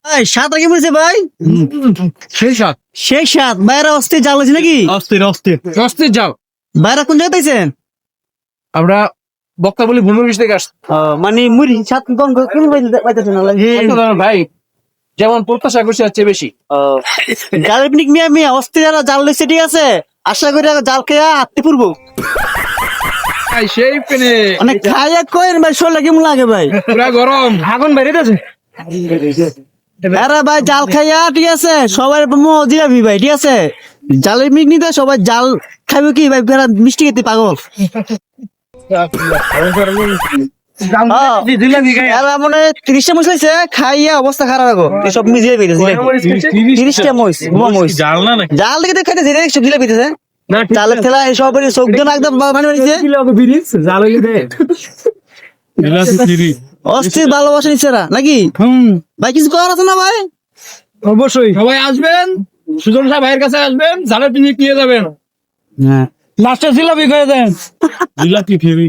ভাই সাত কি বলছে ভাই? সেই সাত সেই সাত বাইরে অস্থির জাল হয়েছে নাকি? অস্থির অস্থির অস্থির যাও। বাইরে কোন জায়গায় পাইছেন? আমরা বক্তা বলি ভূমি থেকে আসছি। মানে মুড়ি সাত কম কোন পাইতেছেন ভাই যেমন প্রত্যাশা করছি হচ্ছে বেশি। জালের পিকনিক মিয়া মিয়া অস্থির যারা জাল লইছে ঠিক আছে, আশা করি জাল খেয়ে আত্মি পূর্ব সেই পেনে অনেক খাইয়া কই ভাই শরীরে কেমন লাগে ভাই? পুরা গরম আগুন বেরিয়েছে। আরে ভাই জাল খাইয়া ঠিক আছে সবাই দিবি ভাই ঠিক আছে, জালের পিকনিক নিতে সবাই জাল খাবে কি ভাই মিষ্টি খেতে পাগল। মানে 30টা মহিষ হয়েছে খাইয়া অবস্থা খারাপ হবো সব মিজিয়ে পেয়েছে 30টা মহিষ জাল থেকে খাইতে সব জিলে পেতেছে জালের খেলা সব চোখ জন একদম মানে অস্থির ভালোবাসা নিচ্ছে নাকি ভাই? কিছু করার আছে না ভাই? অবশ্যই সবাই আসবেন, সুজন সাহেব ভাইয়ের কাছে আসবেন, জালের পিকনিক নিয়ে যাবেন। লাস্টে জিলাপি করে দেন। জিলাপি ফিরি।